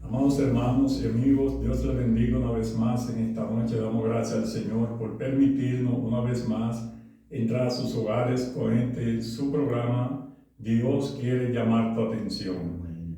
Amados hermanos y amigos, Dios les bendiga una vez más en esta noche. Damos gracias al Señor por permitirnos una vez más entrar a sus hogares con su programa Dios quiere llamar tu atención.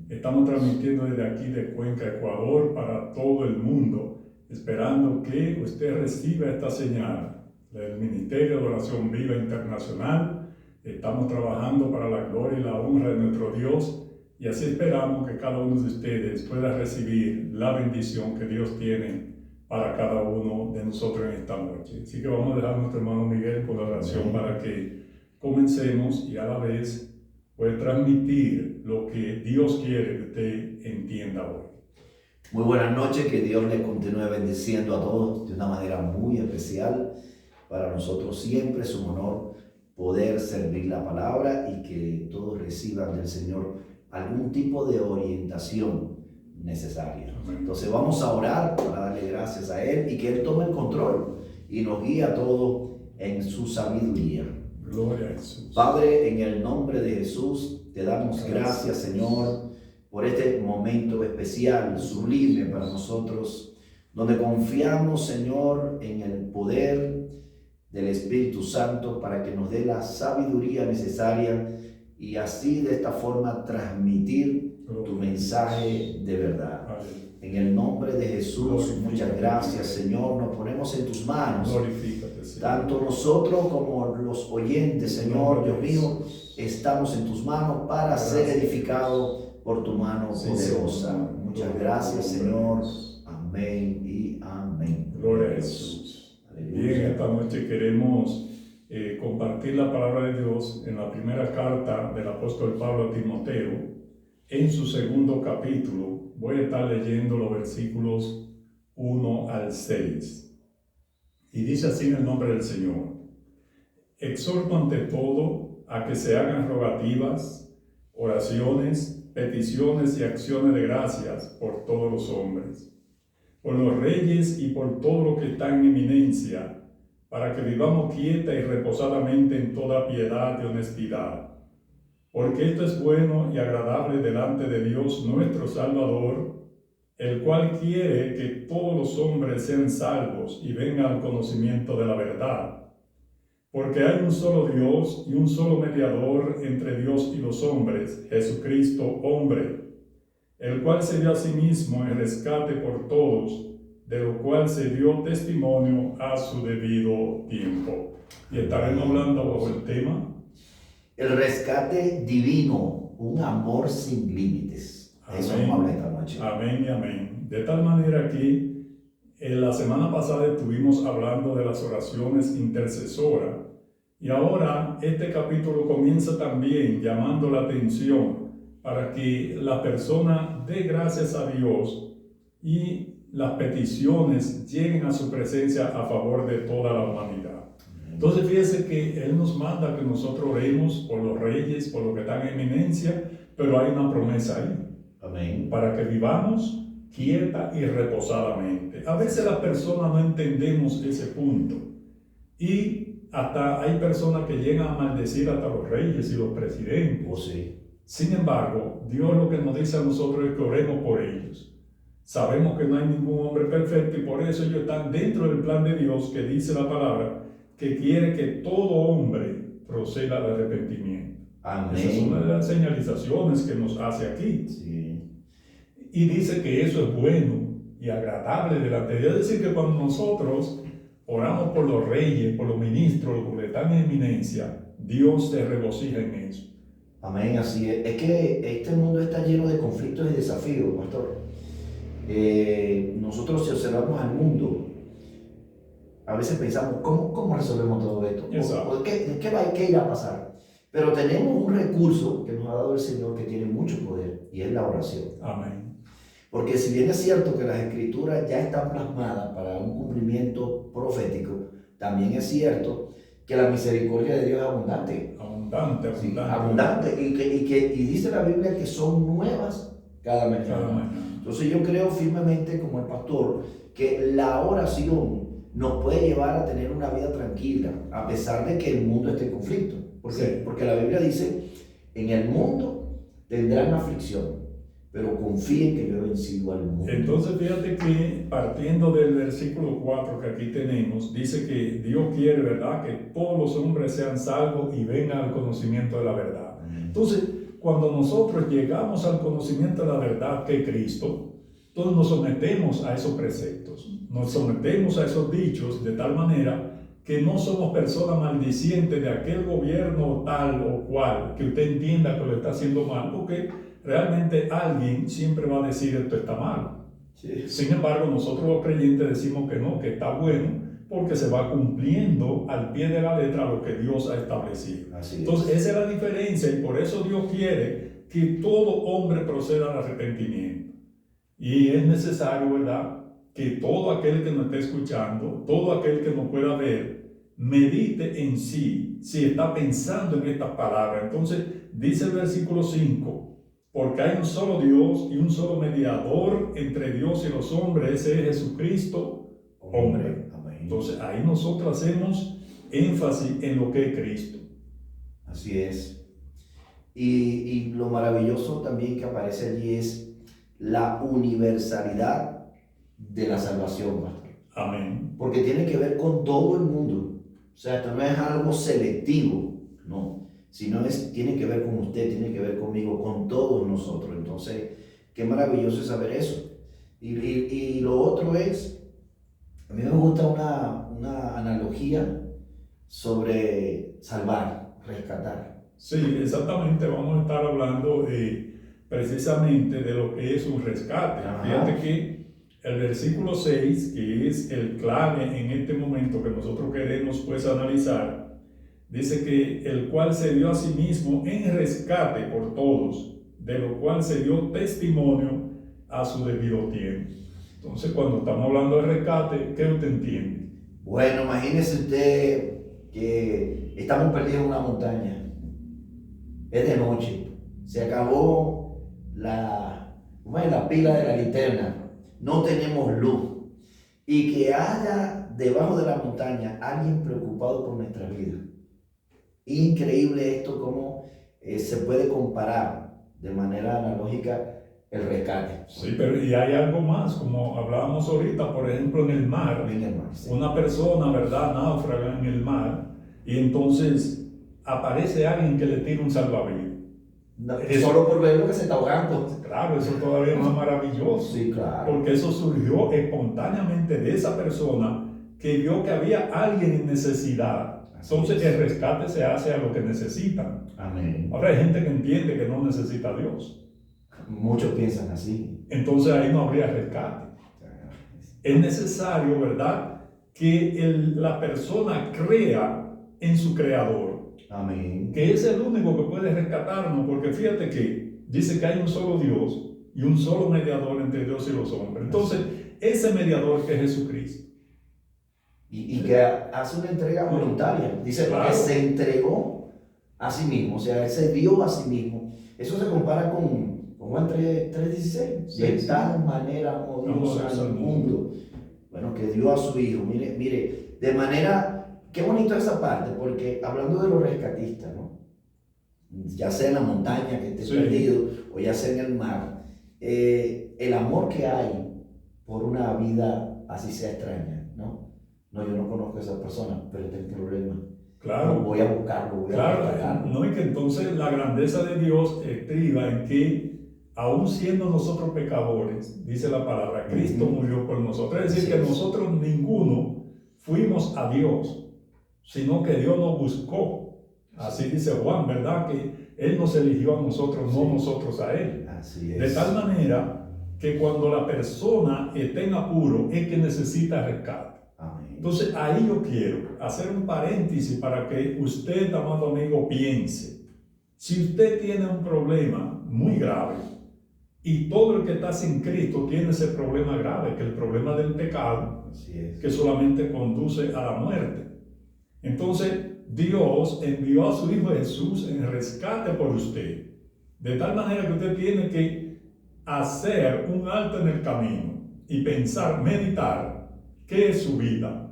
Estamos transmitiendo desde aquí de Cuenca, Ecuador, para todo el mundo, esperando que usted reciba esta señal del Ministerio de Oración Viva Internacional. Estamos trabajando para la gloria y la honra de nuestro Dios. Y así esperamos que cada uno de ustedes pueda recibir la bendición que Dios tiene para cada uno de nosotros en esta noche. Así que vamos a dejar a nuestro hermano Miguel con la oración para que comencemos y a la vez poder transmitir lo que Dios quiere que usted entienda hoy. Muy buenas noches, que Dios les continúe bendiciendo a todos de una manera muy especial. Para nosotros siempre es un honor poder servir la palabra y que todos reciban del Señor algún tipo de orientación necesaria. Entonces vamos a orar para darle gracias a Él y que Él tome el control y nos guíe a todos en su sabiduría. Gloria a Jesús. Padre, en el nombre de Jesús, te damos gracias, Señor, por este momento especial, sublime para nosotros, donde confiamos, Señor, en el poder del Espíritu Santo para que nos dé la sabiduría necesaria y así de esta forma transmitir tu mensaje de verdad. En el nombre de Jesús, muchas gracias, Señor. Nos ponemos en tus manos, tanto nosotros como los oyentes, Señor, Dios mío, estamos en tus manos para ser edificados por tu mano poderosa. Muchas gracias, Señor. Amén y amén. Gloria a Jesús. Bien, esta noche queremos compartir la palabra de Dios en la primera carta del apóstol Pablo a Timoteo, en su segundo capítulo. Voy a estar leyendo los versículos 1 al 6. Y dice así en el nombre del Señor: exhorto ante todo a que se hagan rogativas, oraciones, peticiones y acciones de gracias por todos los hombres, por los reyes y por todo lo que está en eminencia, para que vivamos quieta y reposadamente en toda piedad y honestidad. Porque esto es bueno y agradable delante de Dios nuestro Salvador, el cual quiere que todos los hombres sean salvos y vengan al conocimiento de la verdad. Porque hay un solo Dios y un solo mediador entre Dios y los hombres, Jesucristo hombre, el cual se dio a sí mismo en rescate por todos, de lo cual se dio testimonio a su debido tiempo. Y estaremos hablando bajo el tema el rescate divino, un amor sin límites. Amén. Eso vamos a hablar esta noche. Amén y amén. De tal manera que en la semana pasada estuvimos hablando de las oraciones intercesoras, y ahora este capítulo comienza también llamando la atención para que la persona dé gracias a Dios y las peticiones lleguen a su presencia a favor de toda la humanidad. Entonces fíjese que Él nos manda que nosotros oremos por los reyes, por lo que están en eminencia, pero hay una promesa ahí. Amén. Para que vivamos quieta y reposadamente. A veces las personas no entendemos ese punto, y hasta hay personas que llegan a maldecir hasta los reyes y los presidentes. Oh, sí. Sin embargo, Dios lo que nos dice a nosotros es que oremos por ellos. Sabemos que no hay ningún hombre perfecto, y por eso ellos están dentro del plan de Dios, que dice la palabra que quiere que todo hombre proceda al arrepentimiento. Amén. Esa es una de las señalizaciones que nos hace aquí. Sí. Y dice que eso es bueno y agradable delante de Dios. Es decir, que cuando nosotros oramos por los reyes, por los ministros, los que están en eminencia, Dios se regocija en eso. Amén, así es. Es que este mundo está lleno de conflictos y desafíos, pastor. Nosotros, si observamos al mundo, a veces pensamos, ¿cómo resolvemos todo esto? ¿Qué irá a pasar? Pero tenemos un recurso que nos ha dado el Señor que tiene mucho poder, y es la oración. Amén. Porque si bien es cierto que las Escrituras ya están plasmadas para un cumplimiento profético, también es cierto que la misericordia de Dios es abundante. Abundante. Sí, abundante. Y dice la Biblia que son nuevas cada mañana. Entonces yo creo firmemente, como el pastor, que la oración nos puede llevar a tener una vida tranquila, a pesar de que el mundo esté en conflicto. ¿Por qué? Sí. Porque la Biblia dice, en el mundo tendrán aflicción, pero confíen que yo he vencido al mundo. Entonces fíjate que partiendo del versículo 4 que aquí tenemos, dice que Dios quiere, ¿verdad?, que todos los hombres sean salvos y vengan al conocimiento de la verdad. Entonces, cuando nosotros llegamos al conocimiento de la verdad que es Cristo, entonces nos sometemos a esos preceptos, nos sometemos a esos dichos de tal manera que no somos personas maldicientes de aquel gobierno tal o cual, que usted entienda que lo está haciendo mal, porque realmente alguien siempre va a decir esto está mal. Sí. Sin embargo, nosotros los creyentes decimos que no, que está bueno, porque se va cumpliendo al pie de la letra lo que Dios ha establecido. Entonces, esa es la diferencia, y por eso Dios quiere que todo hombre proceda al arrepentimiento. Y es necesario, ¿verdad?, que todo aquel que nos esté escuchando, todo aquel que nos pueda ver, medite en sí, si está pensando en estas palabras. Entonces, dice el versículo 5, porque hay un solo Dios y un solo mediador entre Dios y los hombres, ese es Jesucristo, hombre. Amén. Entonces, ahí nosotros hacemos énfasis en lo que es Cristo. Así es. Y lo maravilloso también que aparece allí es la universalidad de la salvación, pastor. Amén. Porque tiene que ver con todo el mundo. O sea, esto no es algo selectivo, no, sino tiene que ver con usted, tiene que ver conmigo, con todos nosotros. Entonces, qué maravilloso es saber eso. Y lo otro es, a mí me gusta una analogía sobre salvar, rescatar. Sí, exactamente, vamos a estar hablando precisamente de lo que es un rescate. Ajá. Fíjate que el versículo 6, que es el clave en este momento que nosotros queremos pues analizar, dice que el cual se dio a sí mismo en rescate por todos, de lo cual se dio testimonio a su debido tiempo. Entonces, cuando estamos hablando de rescate, ¿qué usted entiende? Bueno, imagínese usted que estamos perdidos en una montaña, es de noche, se acabó la pila de la linterna, no tenemos luz, y que haya debajo de la montaña alguien preocupado por nuestra vida. Increíble esto, cómo se puede comparar de manera analógica el rescate. Sí, pero y hay algo más, como hablábamos ahorita, por ejemplo, en el mar, Sí. una persona, ¿verdad?, náufraga en el mar, y entonces aparece alguien que le tira un salvavidas. Solo por verlo que se está ahogando. Claro, eso todavía es más maravilloso. Sí, claro. Porque eso surgió espontáneamente de esa persona que vio que había alguien en necesidad. Entonces el rescate se hace a lo que necesitan. Amén. Ahora hay gente que entiende que no necesita a Dios. Muchos piensan así. Entonces ahí no habría rescate. Es necesario, ¿verdad?, que la persona crea en su creador. Amén. Que es el único que puede rescatarnos, porque fíjate que dice que hay un solo Dios y un solo mediador entre Dios y los hombres. Entonces, ese mediador que es Jesucristo. Y que hace una entrega voluntaria. Dice, claro, que se entregó a sí mismo, o sea, él se dio a sí mismo. Eso se compara con Juan 3:16. Sí, de sí. tal manera amó Dios al mundo. Bueno, que dio a su hijo. Mire, de manera... Qué bonito esa parte, porque hablando de los rescatistas, ¿no? Ya sea en la montaña que esté perdido o ya sea en el mar, el amor que hay por una vida así sea extraña, ¿no? No, yo no conozco a esa persona, pero tengo un problema. Claro. No, voy a buscarlo, voy a rescatarlo. No, y que entonces la grandeza de Dios estriba en que, aún siendo nosotros pecadores, dice la palabra, Cristo murió por nosotros. Es decir, que nosotros ninguno fuimos a Dios, sino que Dios nos buscó. Así dice Juan, ¿verdad?, que Él nos eligió a nosotros, no nosotros a Él. Así es. De tal manera que cuando la persona está en apuro es que necesita rescate. Amén. Entonces ahí yo quiero hacer un paréntesis para que usted, amado amigo, piense. Si usted tiene un problema muy grave y todo el que está sin Cristo tiene ese problema grave, que es el problema del pecado, Así es, que solamente conduce a la muerte. Entonces, Dios envió a su Hijo Jesús en rescate por usted. De tal manera que usted tiene que hacer un alto en el camino y pensar, meditar, ¿qué es su vida?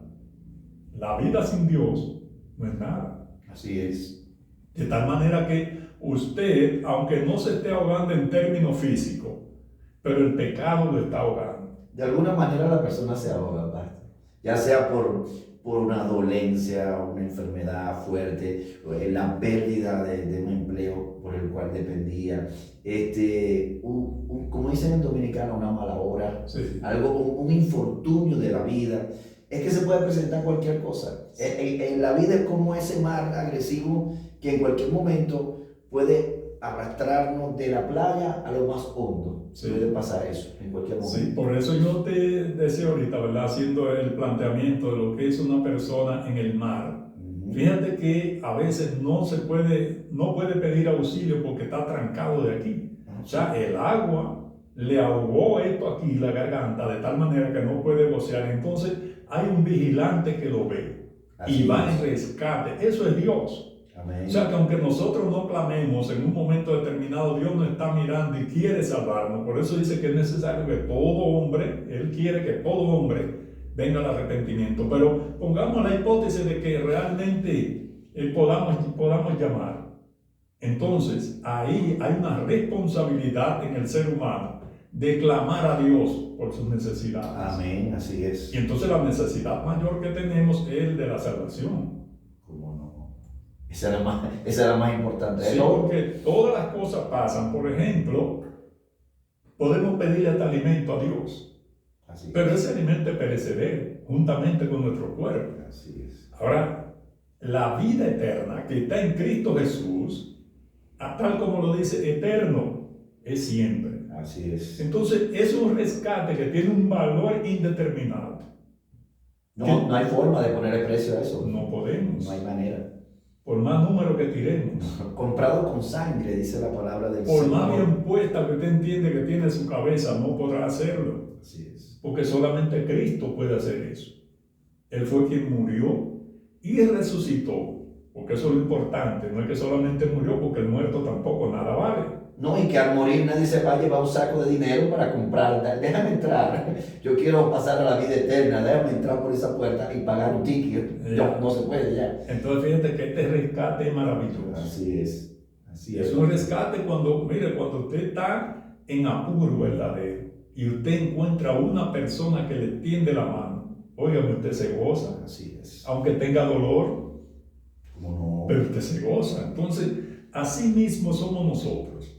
La vida sin Dios no es nada. Así es. De tal manera que usted, aunque no se esté ahogando en términos físicos, pero el pecado lo está ahogando. De alguna manera la persona se ahoga, pastor. Ya sea por una dolencia, una enfermedad fuerte, la pérdida de un empleo por el cual dependía, como dicen en dominicano, una mala hora, Sí. algo, un infortunio de la vida. Es que se puede presentar cualquier cosa. En la vida es como ese mar agresivo que en cualquier momento puede arrastrarnos de la playa a lo más hondo. Sí. Puede pasar eso en cualquier momento. Sí, por eso yo te decía ahorita, ¿verdad? Haciendo el planteamiento de lo que es una persona en el mar. Fíjate que a veces no puede pedir auxilio porque está trancado de aquí. O sea, el agua le ahogó esto aquí, la garganta, de tal manera que no puede vocear. Entonces hay un vigilante que lo ve y va en rescate. Eso es Dios. Amén. O sea que aunque nosotros no clamemos, en un momento determinado Dios nos está mirando y quiere salvarnos. Por eso dice que es necesario que todo hombre, Él quiere que todo hombre venga al arrepentimiento. Pero pongamos la hipótesis de que realmente podamos llamar. Entonces ahí hay una responsabilidad en el ser humano de clamar a Dios por sus necesidades. Amén, así es. Y entonces la necesidad mayor que tenemos es el de la salvación. ¿Cómo no? Esa era más importante. Sí, porque todas las cosas pasan. Por ejemplo, podemos pedirle hasta alimento a Dios. Así pero es. ese alimento es perecedero, juntamente con nuestro cuerpo. Así es. Ahora, la vida eterna que está en Cristo Jesús, tal como lo dice, eterno, es siempre. Así es. Entonces, es un rescate que tiene un valor indeterminado. No hay forma de ponerle precio a eso. No podemos. No hay manera. Por más número que tiremos. Comprado con sangre, dice la palabra del Por Señor. más bien puesta que usted entiende que tiene su cabeza, no podrá hacerlo. Así es. Porque solamente Cristo puede hacer eso. Él fue quien murió y resucitó. Porque eso es lo importante. No es que solamente murió, porque el muerto tampoco nada vale. No, y que al morir nadie se va a llevar un saco de dinero para comprar. Déjame entrar. Yo quiero pasar a la vida eterna. Déjame entrar por esa puerta y pagar un ticket. No se puede ya. Entonces fíjate que este rescate es maravilloso. Así es. Así es. Es un rescate cuando usted está en apuro verdadero y usted encuentra una persona que le tiende la mano. Óigame, usted se goza. Así es. Aunque tenga dolor, ¿cómo no? pero usted se goza. Entonces, así mismo somos nosotros,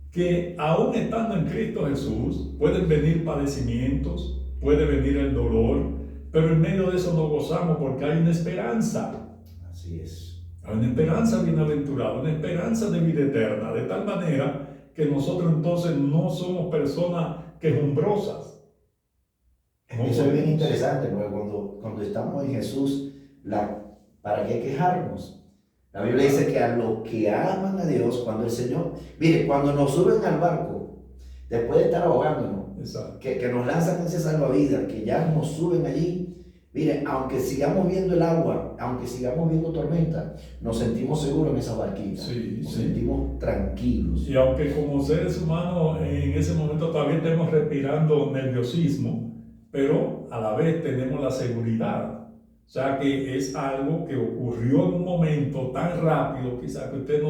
que aún estando en Cristo Jesús, pueden venir padecimientos, puede venir el dolor, pero en medio de eso nos gozamos porque hay una esperanza. Así es. Hay una esperanza bienaventurada, una esperanza de vida eterna, de tal manera que nosotros entonces no somos personas quejumbrosas. Eso es bien interesante, porque cuando estamos en Jesús, ¿para qué quejarnos? La Biblia dice que a los que aman a Dios, cuando el Señor, mire, cuando nos suben al barco, después de estar ahogándonos, que nos lanzan ese salvavidas, que ya nos suben allí, mire, aunque sigamos viendo el agua, aunque sigamos viendo tormenta, nos sentimos seguros en esa barquita, nos sentimos tranquilos. Y aunque como seres humanos en ese momento todavía estemos respirando nerviosismo, pero a la vez tenemos la seguridad. O sea que es algo que ocurrió en un momento tan rápido, quizás que usted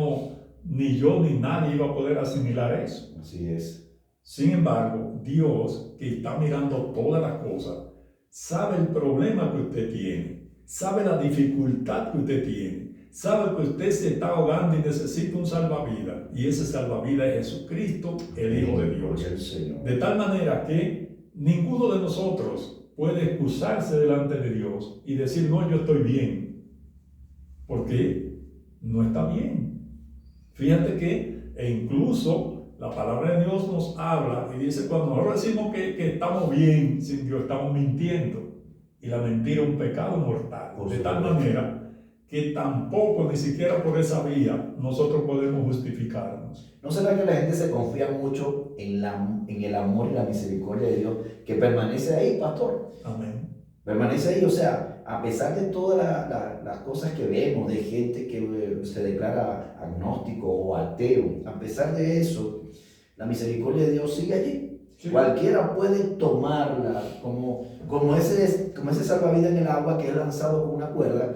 ni yo ni nadie iba a poder asimilar eso. Así es. Sin embargo, Dios, que está mirando todas las cosas, sabe el problema que usted tiene, sabe la dificultad que usted tiene, sabe que usted se está ahogando y necesita un salvavidas, y ese salvavidas es Jesucristo, el Hijo de Dios. De tal manera que ninguno de nosotros puede excusarse delante de Dios y decir, no, yo estoy bien, porque no está bien. Fíjate que, incluso la palabra de Dios nos habla y dice, cuando nosotros decimos que estamos bien sin Dios, estamos mintiendo, y la mentira es un pecado mortal, de tal manera que tampoco, ni siquiera por esa vía, nosotros podemos justificarnos. ¿No será que la gente se confía mucho en el amor y la misericordia de Dios que permanece ahí, pastor? Amén. Permanece ahí, o sea, a pesar de todas las cosas que vemos, de gente que se declara agnóstico o ateo, a pesar de eso, la misericordia de Dios sigue allí. Sí. Cualquiera puede tomarla como ese salvavidas en el agua que es lanzado con una cuerda,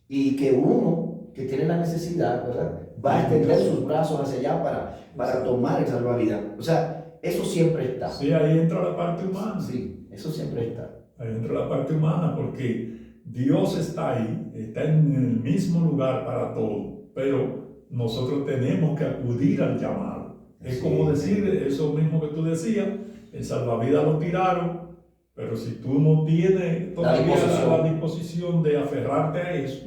y que uno que tiene la necesidad, ¿verdad?, va a extender sus brazos hacia allá para tomar el salvavidas. O sea, eso siempre está. Sí, ahí entra la parte humana. Sí, eso siempre está. Ahí entra la parte humana porque Dios está ahí, está en el mismo lugar para todo, pero nosotros tenemos que acudir al llamado. Es como decir eso mismo que tú decías, el salvavidas lo tiraron, pero si tú no tienes todavía la disposición de aferrarte a eso,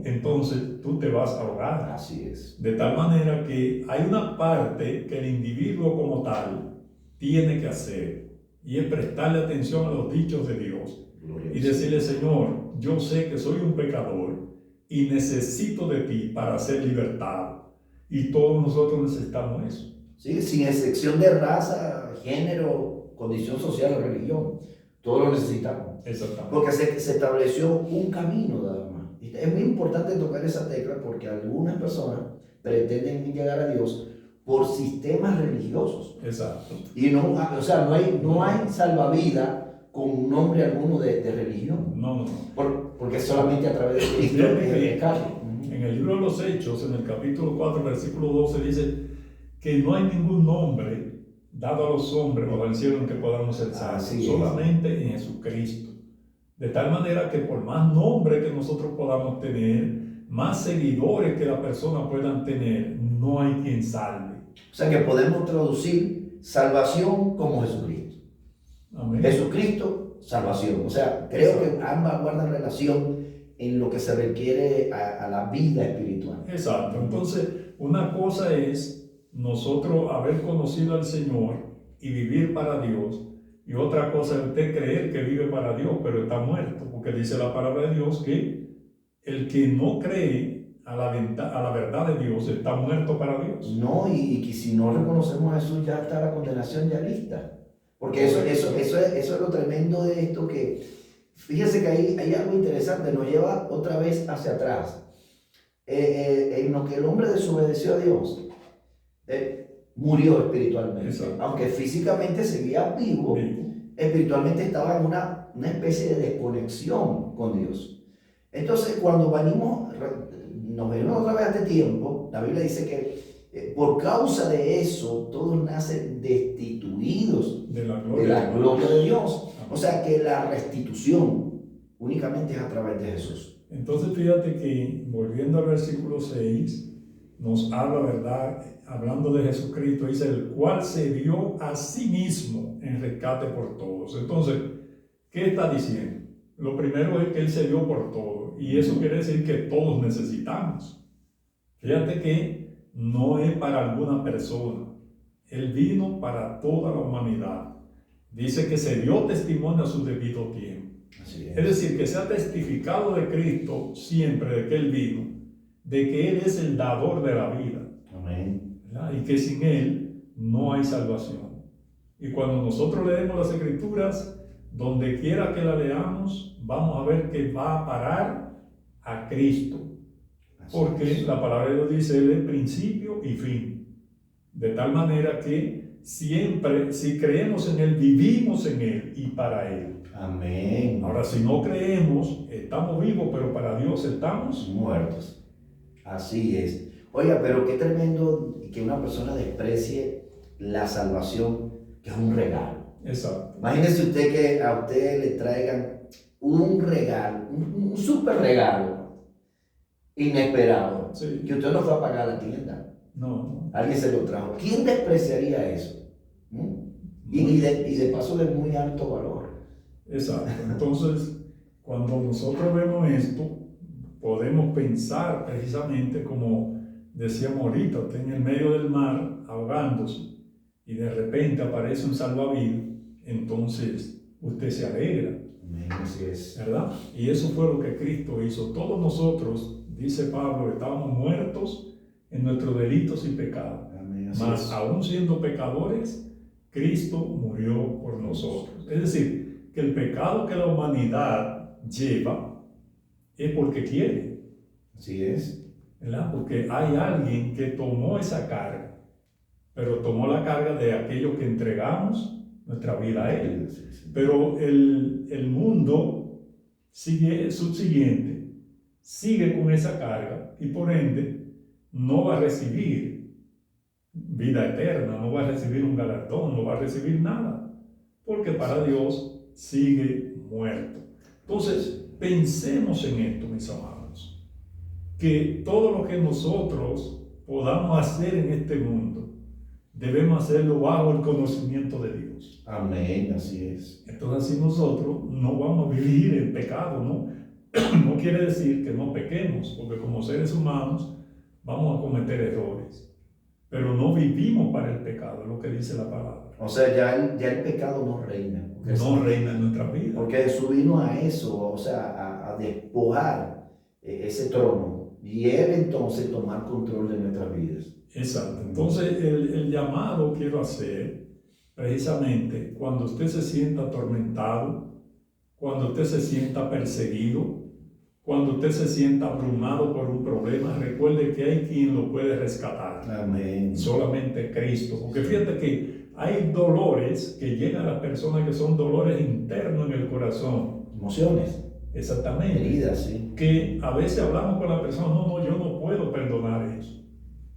entonces tú te vas a ahogar. Así es. De tal manera que hay una parte que el individuo como tal tiene que hacer, y es prestarle atención a los dichos de Dios y decirle: Señor, yo sé que soy un pecador y necesito de ti para ser libertado. Y todos nosotros necesitamos eso. Sí, sin excepción de raza, género, condición social o religión. Todos lo necesitamos. Exactamente. Porque se estableció un camino, nada más. Es muy importante tocar esa tecla porque algunas personas pretenden llegar a Dios por sistemas religiosos. Exacto. Y no, o sea, no hay salvavidas con nombre alguno de religión. No. Porque solamente a través de Cristo es carne. En el libro de los Hechos, en el capítulo 4, versículo 12, dice que no hay ningún nombre dado a los hombres bajo el cielo en que podamos ser salvos, solamente en Jesucristo. De tal manera que por más nombre que nosotros podamos tener, más seguidores que la persona puedan tener, no hay quien salve. O sea que podemos traducir salvación como Jesucristo. Amén. Jesucristo, salvación. O sea, creo que ambas guardan relación en lo que se requiere a la vida espiritual. Exacto. Entonces, una cosa es nosotros haber conocido al Señor y vivir para Dios, y otra cosa es usted creer que vive para Dios, pero está muerto, porque dice la palabra de Dios que el que no cree a la verdad de Dios está muerto para Dios. No, y que si no reconocemos a Jesús, ya está la condenación ya lista. Porque eso es lo tremendo de esto, que fíjese que hay algo interesante, nos lleva otra vez hacia atrás. En lo que el hombre desobedeció a Dios, murió espiritualmente. Exacto. Aunque físicamente seguía vivo, espiritualmente estaba en una especie de desconexión con Dios. Entonces, cuando nos venimos otra vez a este tiempo, la Biblia dice que por causa de eso, todos nacen destituidos de la gloria de Dios. O sea que la restitución únicamente es a través de Jesús. Entonces, fíjate que, volviendo al versículo 6, nos habla, ¿verdad? Hablando de Jesucristo, dice: el cual se dio a sí mismo en rescate por todos. Entonces, ¿qué está diciendo? Lo primero es que Él se dio por todos, y eso quiere decir que todos necesitamos. Fíjate que no es para alguna persona, Él vino para toda la humanidad. Dice que se dio testimonio a su debido tiempo. Así Es decir, que se ha testificado de Cristo siempre, de que Él vino, de que Él es el dador de la vida. Amén. ¿Verdad? Y que sin Él no hay salvación. Y cuando nosotros leemos las Escrituras, donde quiera que la leamos, vamos a ver que va a parar a Cristo. Porque la palabra de Dios dice: Él es principio y fin. De tal manera que siempre, si creemos en Él, vivimos en Él y para Él. Amén. Ahora, si no creemos, estamos vivos, pero para Dios estamos muertos. Así es. Oiga, pero qué tremendo que una persona desprecie la salvación, que es un regalo. Exacto. Imagínese usted que a usted le traigan un regalo, un súper regalo inesperado, Sí. que usted no fue a pagar a la tienda. No. Alguien se lo trajo. ¿Quién despreciaría eso? Y de paso de muy alto valor. Exacto. Entonces, cuando nosotros vemos esto, podemos pensar precisamente como decíamos ahorita: usted en el medio del mar ahogándose y de repente aparece un salvavidas, entonces usted se alegra. Así es. ¿Verdad? Y eso fue lo que Cristo hizo. Todos nosotros, dice Pablo, estábamos muertos en nuestros delitos y pecados. Mas aún siendo pecadores, Cristo murió por nosotros. Es decir, que el pecado que la humanidad lleva es porque quiere. Así es. ¿Verdad? Porque hay alguien que tomó esa carga, pero tomó la carga de aquello que entregamos nuestra vida a Él. Pero el mundo subsiguiente sigue con esa carga y por ende no va a recibir vida eterna, no va a recibir un galardón, no va a recibir nada, porque para Dios sigue muerto. Entonces, pensemos en esto, mis amados, que todo lo que nosotros podamos hacer en este mundo, debemos hacerlo bajo el conocimiento de Dios. Amén, así es. Entonces, si nosotros no vamos a vivir en pecado, ¿no? No quiere decir que no pequemos, porque como seres humanos vamos a cometer errores, pero no vivimos para el pecado, es lo que dice la palabra. O sea, ya el pecado no reina. No reina en nuestra vida. Porque Jesús vino a eso, o sea, a despojar ese trono y Él entonces tomar control de nuestras vidas. Exacto. Entonces, el llamado quiero hacer precisamente cuando usted se sienta atormentado, cuando usted se sienta perseguido, cuando usted se sienta abrumado por un problema, recuerde que hay quien lo puede rescatar. Amén. Solamente Cristo. Porque fíjate que hay dolores que llegan a las personas que son dolores internos en el corazón. Emociones. Exactamente. Heridas, sí. Que a veces hablamos con la persona, no, yo no puedo perdonar eso.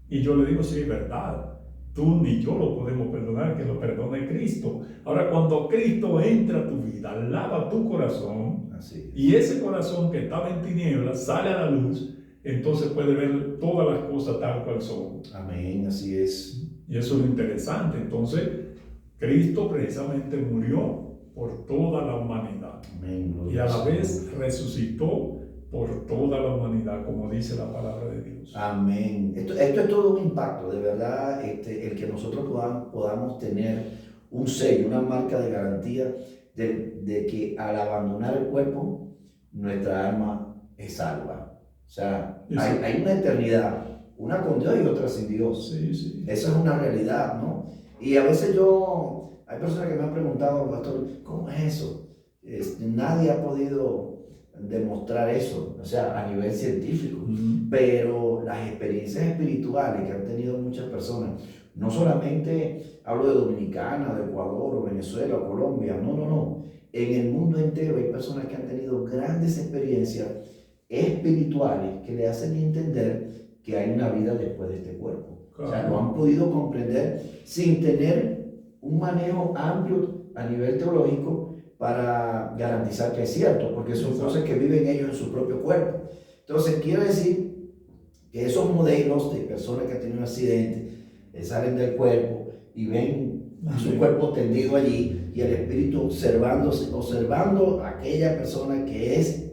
Y yo le digo, sí, es verdad. Tú ni yo lo podemos perdonar, que lo perdone Cristo. Ahora, cuando Cristo entra a tu vida, lava tu corazón, así es. Y ese corazón que estaba en tinieblas sale a la luz, entonces puede ver todas las cosas tal cual son. Amén, así es. Y eso es lo interesante. Entonces, Cristo precisamente murió por toda la humanidad. Amén. Y a la vez resucitó por toda la humanidad, como dice la palabra de Dios. Amén. Esto es todo un impacto, de verdad, el que nosotros podamos tener un sello, una marca de garantía de que al abandonar el cuerpo, nuestra alma es salva. O sea, hay una eternidad, una con Dios y otra sin Dios. Sí, sí. Esa es una realidad, ¿no? Y a veces hay personas que me han preguntado, pastor, ¿cómo es eso? Nadie ha podido demostrar eso, o sea, a nivel científico, pero las experiencias espirituales que han tenido muchas personas, no solamente hablo de Dominicana, de Ecuador o Venezuela o Colombia, no, en el mundo entero hay personas que han tenido grandes experiencias espirituales que le hacen entender que hay una vida después de este cuerpo. Claro. O sea, lo han podido comprender sin tener un manejo amplio a nivel teológico para garantizar que es cierto, porque son cosas que viven ellos en su propio cuerpo. Entonces, quiero decir que esos modelos de personas que han tenido un accidente salen del cuerpo y ven a su cuerpo tendido allí y el espíritu observando a aquella persona que es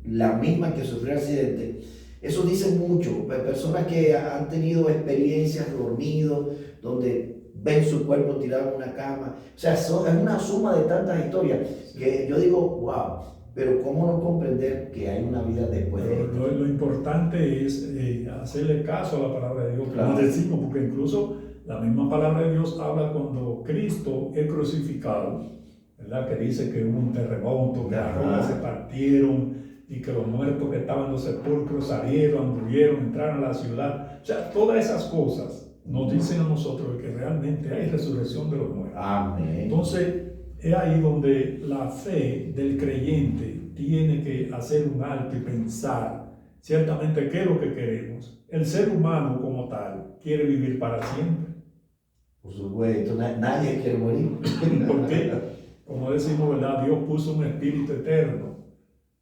la misma que sufrió el accidente. Eso dice mucho. Personas que han tenido experiencias dormidos, donde ven su cuerpo tirado en una cama. O sea, es una suma de tantas historias que yo digo, wow, pero ¿cómo no comprender que hay una vida después de esto? Lo importante es hacerle caso a la palabra de Dios, claro. Como decimos, porque incluso la misma palabra de Dios habla cuando Cristo es crucificado, ¿verdad? Que dice que hubo un terremoto, que las rocas se partieron y que los muertos que estaban en los sepulcros salieron, anduvieron, entraron a la ciudad. O sea, todas esas cosas nos dicen a nosotros que realmente hay resurrección de los muertos. Amén. Entonces, es ahí donde la fe del creyente tiene que hacer un alto y pensar ciertamente qué es lo que queremos. El ser humano como tal quiere vivir para siempre. Por supuesto, nadie quiere morir. ¿Por qué? Como decimos, ¿verdad? Dios puso un espíritu eterno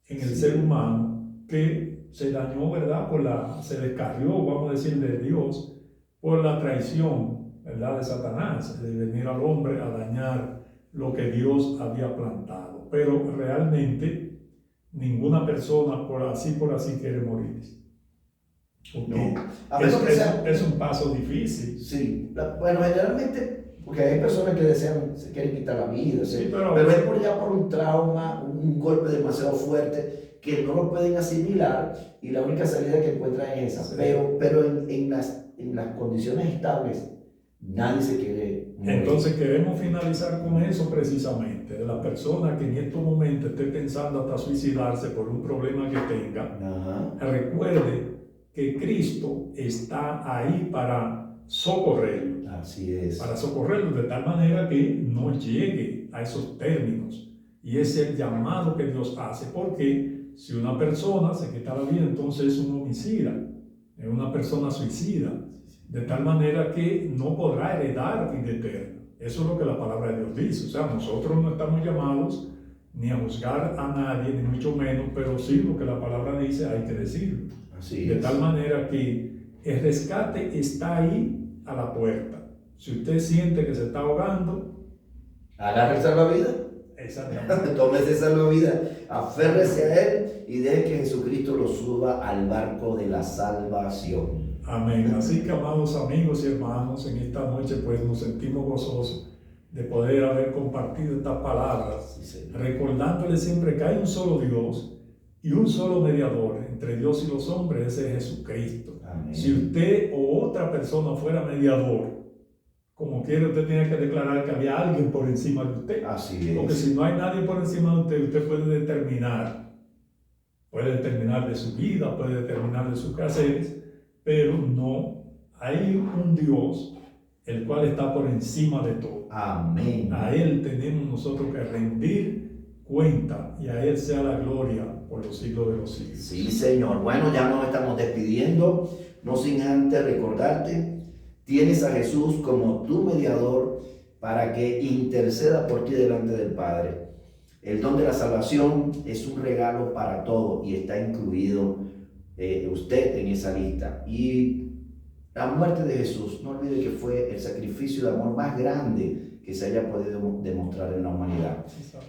en el ser humano que se dañó, ¿verdad? Se descarrió, vamos a decir, de Dios por la traición, ¿verdad? De Satanás, de venir al hombre a dañar lo que Dios había plantado. Pero realmente ninguna persona por así quiere morir. Okay. No. Es un paso difícil. Sí, bueno, generalmente, porque hay personas que se quieren quitar la vida, sí, pero es por un trauma, un golpe demasiado fuerte que no lo pueden asimilar y la única salida que encuentran es esa. Sí. Pero en las condiciones estables, nadie se quiere morir. Entonces queremos finalizar con eso precisamente, de la persona que en estos momentos esté pensando hasta suicidarse por un problema que tenga. Recuerde que Cristo está ahí para socorrerlo. Así es. Para socorrerlo de tal manera que no llegue a esos términos. Y es el llamado que Dios hace, porque si una persona se quita la vida, entonces es un homicida, es una persona suicida. de tal manera que no podrá heredar vida eterna. Eso es lo que la palabra de Dios dice. O sea, nosotros no estamos llamados ni a juzgar a nadie, ni mucho menos, pero sí lo que la palabra dice hay que decirlo. Así de es. tal manera que el rescate está ahí a la puerta. Si usted siente que se está ahogando, agarre el salvavidas. Exactamente. Tómese ese salvavidas, aférrese a él y deje que Jesucristo lo suba al barco de la salvación. Amén. Así que, amados amigos y hermanos, en esta noche pues nos sentimos gozosos de poder haber compartido estas palabras, Sí, recordándole siempre que hay un solo Dios y un solo mediador entre Dios y los hombres, ese es Jesucristo. Amén. Si usted o otra persona fuera mediador, como quiera, usted tiene que declarar que había alguien por encima de usted. Así es. Porque si no hay nadie por encima de usted, usted puede determinar de su vida, puede determinar de sus quehaceres, pero no, hay un Dios el cual está por encima de todo. Amén. A Él tenemos nosotros que rendir cuenta y a Él sea la gloria por los siglos de los siglos. Sí, Señor. Bueno, ya nos estamos despidiendo, no sin antes recordarte, tienes a Jesús como tu mediador para que interceda por ti delante del Padre. El don de la salvación es un regalo para todos y está incluido usted en esa lista. Y la muerte de Jesús, no olvide que fue el sacrificio de amor más grande que se haya podido demostrar en la humanidad.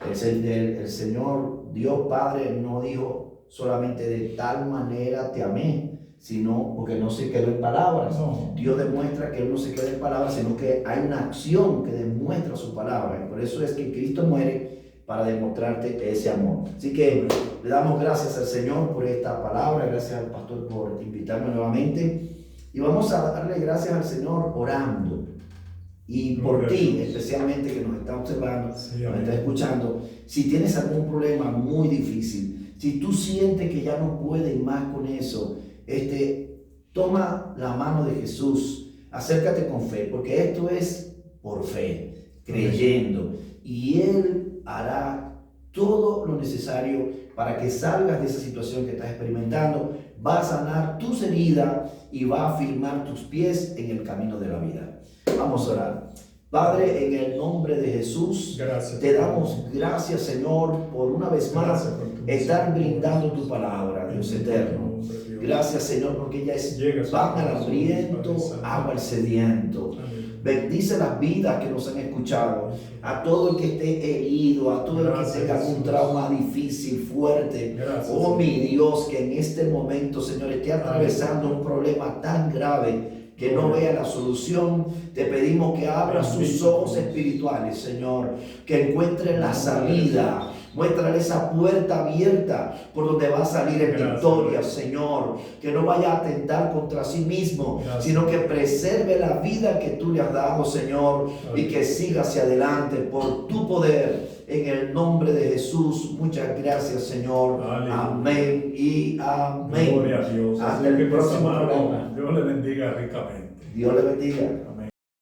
El Señor, Dios Padre, no dijo solamente de tal manera te amé, sino porque no se quedó en palabras. No. Dios demuestra que Él no se queda en palabras, sino que hay una acción que demuestra su palabra. Y por eso es que Cristo muere para demostrarte ese amor. Así que le damos gracias al Señor por esta palabra, gracias al pastor por invitarme nuevamente. Y vamos a darle gracias al Señor orando. Y por ti, especialmente que nos está observando, nos está escuchando, si tienes algún problema muy difícil, si tú sientes que ya no puedes más con eso, toma la mano de Jesús, acércate con fe, porque esto es por fe, creyendo, y Él hará todo lo necesario para que salgas de esa situación que estás experimentando, va a sanar tus heridas y va a firmar tus pies en el camino de la vida. Vamos a orar. Padre, en el nombre de Jesús, gracias, te damos gracias, Señor, por una vez más estar brindando tu palabra, Dios eterno. Gracias, Señor, porque ella es pan al hambriento, agua al sediento. Bendice las vidas que nos han escuchado, a todo el que esté herido, a todo el que tenga un trauma difícil, fuerte. Oh, mi Dios, que en este momento, Señor, esté atravesando un problema tan grave que no vea la solución. Te pedimos que abra sus ojos espirituales, Señor, que encuentre la salida. Muéstrale esa puerta abierta por donde va a salir en victoria, Señor. Que no vaya a atentar contra sí mismo, sino que preserve la vida que tú le has dado, Señor, y que siga hacia adelante por tu poder. En el nombre de Jesús, muchas gracias, Señor. Amén y amén. Gloria a Dios. Hasta el próximo programa. Dios le bendiga ricamente. Dios le bendiga.